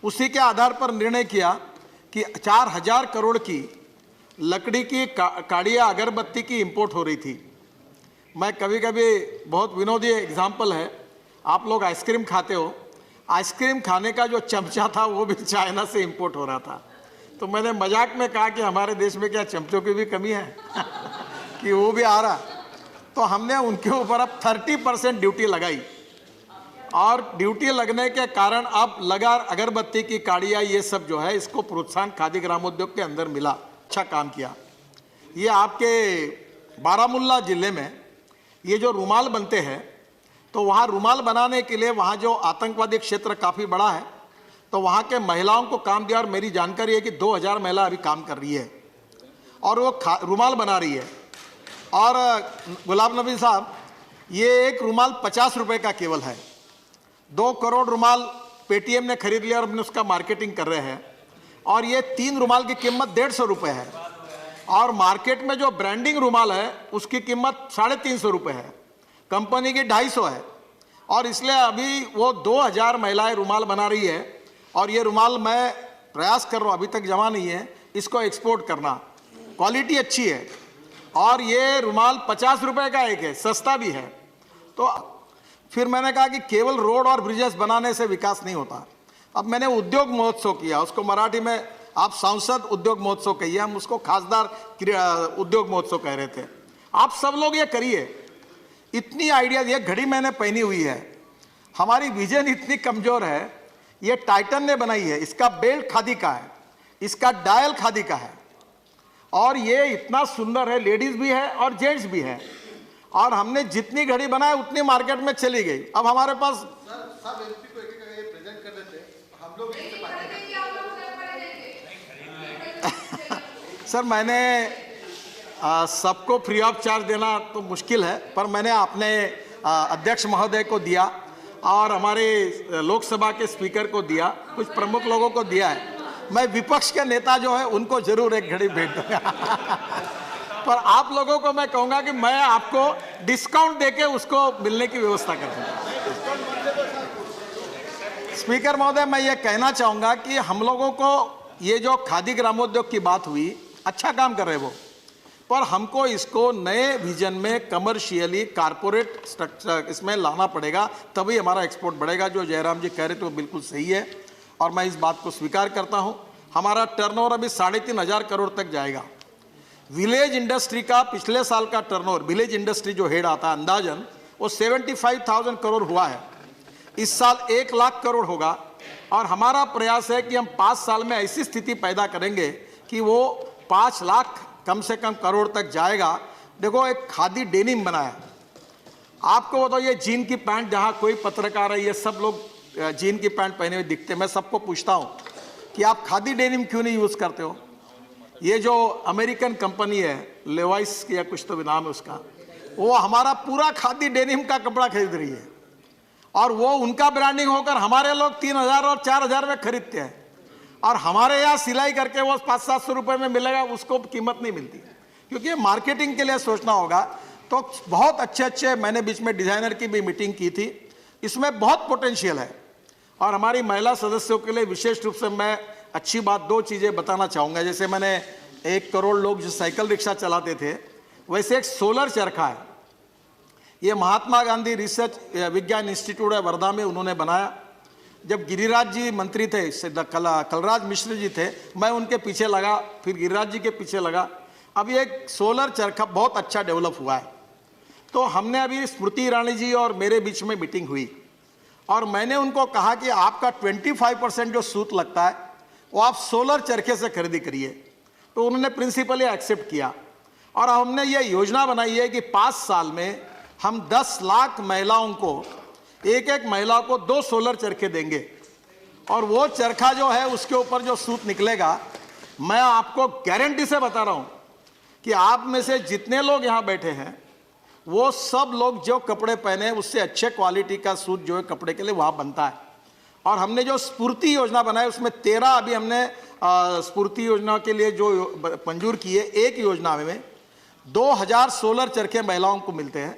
उसी के आधार पर निर्णय किया कि 4000 करोड़ की लकड़ी की काड़िया अगरबत्ती की इंपोर्ट हो रही थी। मैं कभी कभी, बहुत विनोदी एग्जाम्पल है, आप लोग आइसक्रीम खाते हो, आइसक्रीम खाने का जो चमचा था वो भी चाइना से इंपोर्ट हो रहा था। तो मैंने मजाक में कहा कि हमारे देश में क्या चमचों की भी कमी है कि वो भी आ रहा। तो हमने उनके ऊपर अब 30% ड्यूटी लगाई, और ड्यूटी लगने के कारण अब लगा अगरबत्ती की काड़िया, ये सब जो है इसको प्रोत्साहन खादी ग्रामोद्योग के अंदर मिला। अच्छा काम किया। ये आपके बारामुल्ला जिले में ये जो रुमाल बनते हैं, तो वहाँ रुमाल बनाने के लिए वहाँ जो आतंकवादी क्षेत्र काफ़ी बड़ा है, तो वहाँ के महिलाओं को काम दिया, और मेरी जानकारी है कि 2000 महिला अभी काम कर रही है और वो रुमाल बना रही है। और गुलाब नबी साहब, ये एक रुमाल 50 रुपये का केवल है। 2 करोड़ रुमाल पेटीएम ने खरीद लिया और अपने उसका मार्केटिंग कर रहे हैं, और ये 3 रुमाल की कीमत 150 रुपये है, और मार्केट में जो ब्रांडिंग रुमाल है उसकी कीमत 350 रुपये है, कंपनी की 250 है। और इसलिए अभी वो 2000 महिलाएं रुमाल बना रही है, और ये रुमाल मैं प्रयास कर रहा हूँ, अभी तक जमा नहीं है, इसको एक्सपोर्ट करना। क्वालिटी अच्छी है, और ये रुमाल 50 रुपये का एक है, सस्ता भी है। तो फिर मैंने कहा कि केवल रोड और ब्रिजेस बनाने से विकास नहीं होता। अब मैंने उद्योग महोत्सव किया, उसको मराठी में आप सांसद उद्योग महोत्सव कहिए, हम उसको खासदार उद्योग महोत्सव कह रहे थे। आप सब लोग ये करिए, इतनी आइडिया। ये घड़ी मैंने पहनी हुई है, हमारी विजन इतनी कमजोर है। ये टाइटन ने बनाई है, इसका बेल्ट खादी का है, इसका डायल खादी का है, और ये इतना सुंदर है, लेडीज भी है और जेंट्स भी है। और हमने जितनी घड़ी बनाई उतनी मार्केट में चली गई। अब हमारे पास सब एमपी को एक प्रेजेंट कर देते, हम लोग सर, मैंने सबको फ्री ऑफ चार्ज देना तो मुश्किल है, पर मैंने अपने अध्यक्ष महोदय को दिया, और हमारे लोकसभा के स्पीकर को दिया, कुछ प्रमुख लोगों को दिया है। मैं विपक्ष के नेता जो है उनको जरूर एक घड़ी भेज दूंगा पर आप लोगों को मैं कहूंगा कि मैं आपको डिस्काउंट देके उसको मिलने की व्यवस्था कर दूंगा। स्पीकर महोदय, मैं ये कहना चाहूंगा कि हम लोगों को ये जो खादी ग्रामोद्योग की बात हुई, अच्छा काम कर रहे वो, पर हमको इसको नए विजन में कमर्शियली कारपोरेट स्ट्रक्चर इसमें लाना पड़ेगा, तभी हमारा एक्सपोर्ट बढ़ेगा। जो जयराम जी कह रहे थे वो बिल्कुल सही है, और मैं इस बात को स्वीकार करता हूं। हमारा टर्नओवर अभी 3500 करोड़ तक जाएगा। विलेज इंडस्ट्री का पिछले साल का टर्नओवर, विलेज इंडस्ट्री जो हेड आता है अंदाजन, वो 75,000 करोड़ हुआ है। इस साल 1 लाख करोड़ होगा, और हमारा प्रयास है कि हम 5 साल में ऐसी स्थिति पैदा करेंगे कि वो 5 लाख कम से कम करोड़ तक जाएगा। देखो, एक खादी डेनिम बनाया, आपको बताओ, ये जीन की पैंट, जहाँ कोई पत्रकार है, ये सब लोग जीन की पैंट पहने हुए दिखते हैं। मैं सबको पूछता हूँ कि आप खादी डेनिम क्यों नहीं यूज़ करते हो? ये जो अमेरिकन कंपनी है, लेवाइस या कुछ तो भी नाम है उसका, वो हमारा पूरा खादी डेनिम का कपड़ा खरीद रही है, और वो उनका ब्रांडिंग होकर हमारे लोग 3000 और 4000 में खरीदते हैं, और हमारे यहाँ सिलाई करके वो 500-700 रुपये में मिलेगा, उसको कीमत नहीं मिलती। क्योंकि मार्केटिंग के लिए सोचना होगा। तो बहुत अच्छे मैंने बीच में डिज़ाइनर की भी मीटिंग की थी, इसमें बहुत पोटेंशियल है। और हमारी महिला सदस्यों के लिए विशेष रूप से मैं अच्छी बात 2 चीज़ें बताना चाहूँगा। जैसे मैंने 1 करोड़ लोग जो साइकिल रिक्शा चलाते थे, वैसे एक सोलर चरखा है, ये महात्मा गांधी रिसर्च विज्ञान इंस्टीट्यूट है वर्धा में, उन्होंने बनाया। जब गिरिराज जी मंत्री थे, कलराज मिश्र जी थे, मैं उनके पीछे लगा, फिर गिरिराज जी के पीछे लगा। अब ये सोलर चरखा बहुत अच्छा डेवलप हुआ है। तो हमने अभी स्मृति ईरानी जी और मेरे बीच में मीटिंग हुई, और मैंने उनको कहा कि आपका 25% जो सूत लगता है वो आप सोलर चरखे से खरीदी करिए। तो उन्होंने प्रिंसिपली एक्सेप्ट किया, और हमने ये योजना बनाई है कि 5 साल में हम 10 लाख महिलाओं को, एक महिला को 2 सोलर चरखे देंगे, और वो चरखा जो है उसके ऊपर जो सूत निकलेगा, मैं आपको गारंटी से बता रहा हूं कि आप में से जितने लोग यहां बैठे हैं, वो सब लोग जो कपड़े पहने उससे अच्छे क्वालिटी का सूत जो है कपड़े के लिए वहां बनता है। और हमने जो स्फूर्ति योजना बनाई उसमें 13 अभी हमने स्फूर्ति योजना के लिए जो मंजूर किए। एक योजना में 2000 सोलर चरखे महिलाओं को मिलते हैं,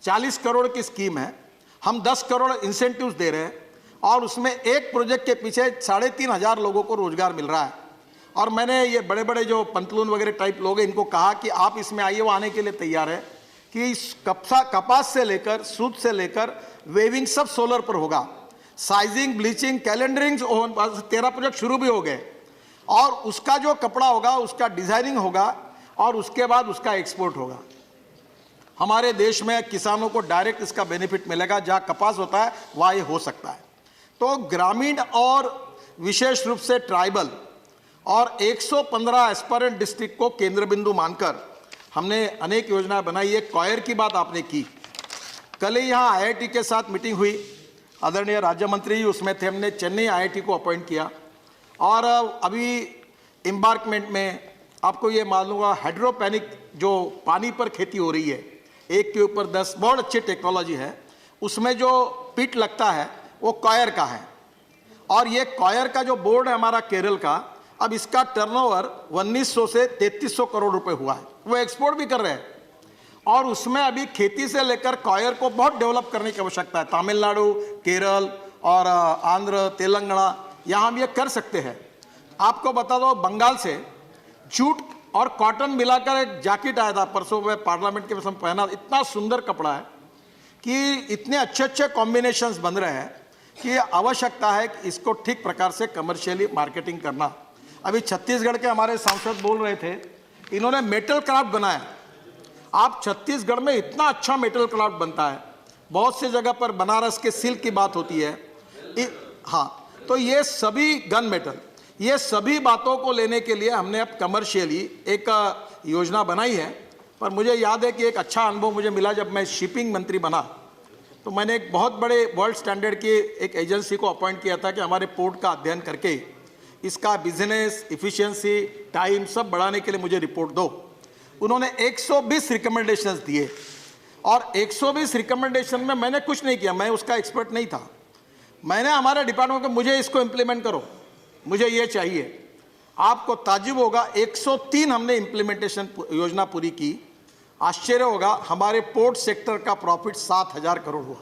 40 करोड़ की स्कीम है, हम 10 करोड़ इंसेंटिव्स दे रहे हैं, और उसमें एक प्रोजेक्ट के पीछे 3,500 लोगों को रोजगार मिल रहा है। और मैंने ये बड़े बड़े जो पंतलून वगैरह टाइप लोग हैं इनको कहा कि आप इसमें आइए, वो आने के लिए तैयार है कि कपास से लेकर सूत से लेकर वेविंग सब सोलर पर होगा। साइजिंग, ब्लीचिंग, कैलेंडरिंग 13 प्रोजेक्ट शुरू भी हो गए, और उसका जो कपड़ा होगा उसका डिजाइनिंग होगा और उसके बाद उसका एक्सपोर्ट होगा। हमारे देश में किसानों को डायरेक्ट इसका बेनिफिट मिलेगा, जहां कपास होता है वहां ये हो सकता है। तो ग्रामीण और विशेष रूप से ट्राइबल और 115 एस्पायरेंट डिस्ट्रिक्ट को केंद्र बिंदु मानकर हमने अनेक योजनाएं बनाई है। कॉयर की बात आपने की, कल ही यहाँ IIT के साथ मीटिंग हुई, आदरणीय राज्य मंत्री जी उसमें थे। हमने चेन्नई IIT को अपॉइंट किया, और अभी एम्बार्कमेंट में आपको ये मालूम होगा, हाइड्रोपोनिक जो पानी पर खेती हो रही है, 1 के ऊपर 10, बहुत अच्छी टेक्नोलॉजी है। उसमें जो पिट लगता है वो कॉयर का है, और ये कॉयर का जो बोर्ड है हमारा केरल का, अब इसका टर्नओवर 1900 से 3300 करोड़ रुपए हुआ है। वो एक्सपोर्ट भी कर रहे हैं, और उसमें अभी खेती से लेकर कॉयर को बहुत डेवलप करने की आवश्यकता है। तमिलनाडु, केरल और आंध्र, तेलंगाना, यहाँ भी ये कर सकते हैं। आपको बता दो, बंगाल से जूट और कॉटन मिलाकर एक जैकेट आया था परसों में, पार्लियामेंट के में पहना। इतना सुंदर कपड़ा है कि इतने अच्छे अच्छे कॉम्बिनेशंस बन रहे हैं कि आवश्यकता है कि इसको ठीक प्रकार से कमर्शियली मार्केटिंग करना। अभी छत्तीसगढ़ के हमारे सांसद बोल रहे थे, इन्होंने मेटल क्राफ्ट बनाया। आप छत्तीसगढ़ में इतना अच्छा मेटल क्राफ्ट बनता है, बहुत सी जगह पर बनारस के सिल्क की बात होती है। हाँ, तो ये सभी गन मेटल, ये सभी बातों को लेने के लिए हमने अब कमर्शियली एक योजना बनाई है। पर मुझे याद है कि एक अच्छा अनुभव मुझे मिला जब मैं शिपिंग मंत्री बना, तो मैंने एक बहुत बड़े वर्ल्ड स्टैंडर्ड की एक एजेंसी को अपॉइंट किया था कि हमारे पोर्ट का अध्ययन करके इसका बिजनेस इफिशिएंसी, टाइम सब बढ़ाने के लिए मुझे रिपोर्ट दो। उन्होंने 120 रिकमेंडेशंस दिए, और 120 रिकमेंडेशन में मैंने कुछ नहीं किया, मैं उसका एक्सपर्ट नहीं था। मैंने हमारे डिपार्टमेंट को, मुझे इसको इम्प्लीमेंट करो, मुझे ये चाहिए। आपको ताज्जुब होगा, 103 हमने इम्प्लीमेंटेशन योजना पूरी की। आश्चर्य होगा, हमारे पोर्ट सेक्टर का प्रॉफिट 7,000 करोड़ हुआ।